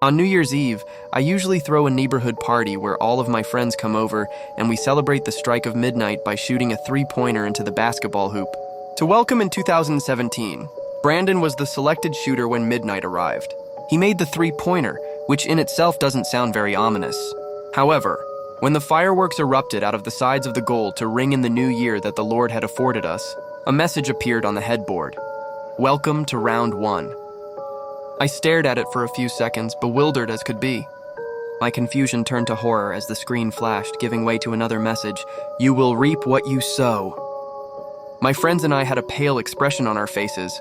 On New Year's Eve, I usually throw a neighborhood party where all of my friends come over and we celebrate the strike of midnight by shooting a three-pointer into the basketball hoop. To welcome in 2017, Brandon was the selected shooter when midnight arrived. He made the three-pointer, which in itself doesn't sound very ominous. However, when the fireworks erupted out of the sides of the goal to ring in the new year that the Lord had afforded us, a message appeared on the headboard. Welcome to round one. I stared at it for a few seconds, bewildered as could be. My confusion turned to horror as the screen flashed, giving way to another message. You will reap what you sow. My friends and I had a pale expression on our faces.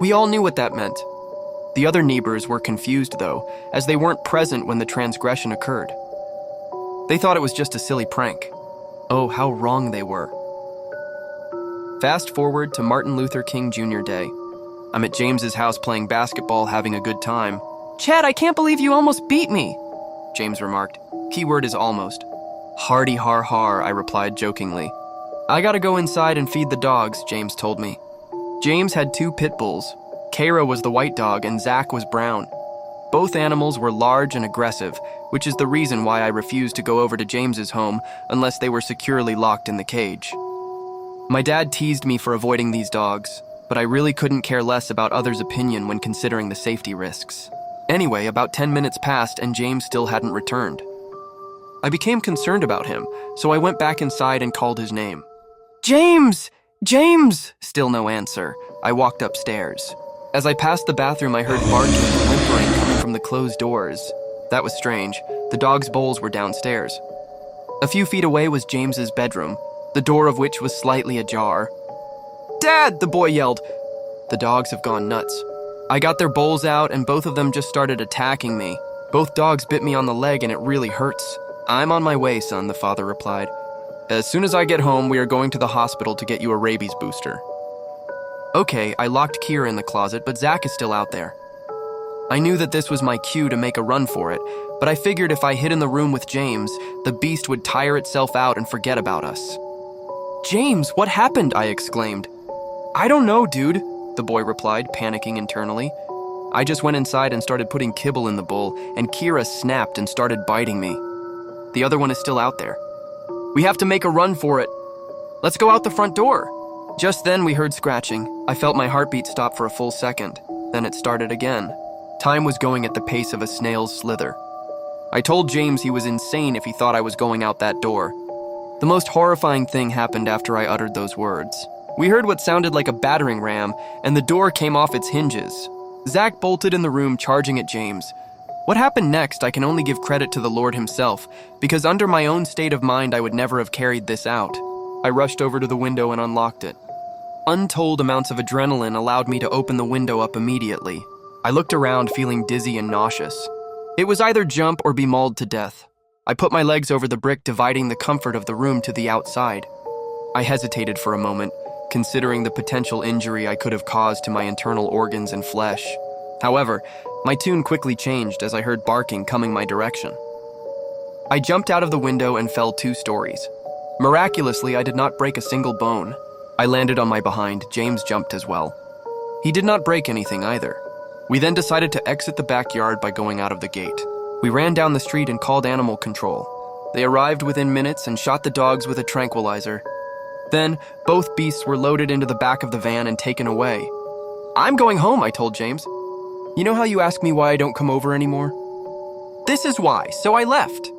We all knew what that meant. The other neighbors were confused, though, as they weren't present when the transgression occurred. They thought it was just a silly prank. Oh, how wrong they were. Fast forward to Martin Luther King Jr. Day. I'm at James's house playing basketball, having a good time. Chad, I can't believe you almost beat me, James remarked. Keyword is almost. Hardy har har, I replied jokingly. I gotta go inside and feed the dogs, James told me. James had two pit bulls. Kara was the white dog and Zach was brown. Both animals were large and aggressive, which is the reason why I refused to go over to James's home unless they were securely locked in the cage. My dad teased me for avoiding these dogs, but I really couldn't care less about others' opinion when considering the safety risks. Anyway, about 10 minutes passed and James still hadn't returned. I became concerned about him, so I went back inside and called his name. James! James! Still no answer. I walked upstairs. As I passed the bathroom, I heard barking and whimpering coming from the closed doors. That was strange. The dogs' bowls were downstairs. A few feet away was James's bedroom, the door of which was slightly ajar. Dad, the boy yelled. The dogs have gone nuts. I got their bowls out and both of them just started attacking me. Both dogs bit me on the leg and it really hurts. I'm on my way, son, the father replied. As soon as I get home, we are going to the hospital to get you a rabies booster. Okay, I locked Kira in the closet, but Zach is still out there. I knew that this was my cue to make a run for it, but I figured if I hid in the room with James, the beast would tire itself out and forget about us. James, what happened? I exclaimed. I don't know, dude, the boy replied, panicking internally. I just went inside and started putting kibble in the bowl, and Kira snapped and started biting me. The other one is still out there. We have to make a run for it. Let's go out the front door. Just then we heard scratching. I felt my heartbeat stop for a full second. Then it started again. Time was going at the pace of a snail's slither. I told James he was insane if he thought I was going out that door. The most horrifying thing happened after I uttered those words. We heard what sounded like a battering ram, and the door came off its hinges. Zach bolted in the room, charging at James. What happened next, I can only give credit to the Lord himself, because under my own state of mind, I would never have carried this out. I rushed over to the window and unlocked it. Untold amounts of adrenaline allowed me to open the window up immediately. I looked around, feeling dizzy and nauseous. It was either jump or be mauled to death. I put my legs over the brick, dividing the comfort of the room to the outside. I hesitated for a moment, considering the potential injury I could have caused to my internal organs and flesh. However, my tune quickly changed as I heard barking coming my direction. I jumped out of the window and fell 2 stories. Miraculously, I did not break a single bone. I landed on my behind. James jumped as well. He did not break anything either. We then decided to exit the backyard by going out of the gate. We ran down the street and called animal control. They arrived within minutes and shot the dogs with a tranquilizer. Then, both beasts were loaded into the back of the van and taken away. I'm going home, I told James. You know how you ask me why I don't come over anymore? This is why, so I left.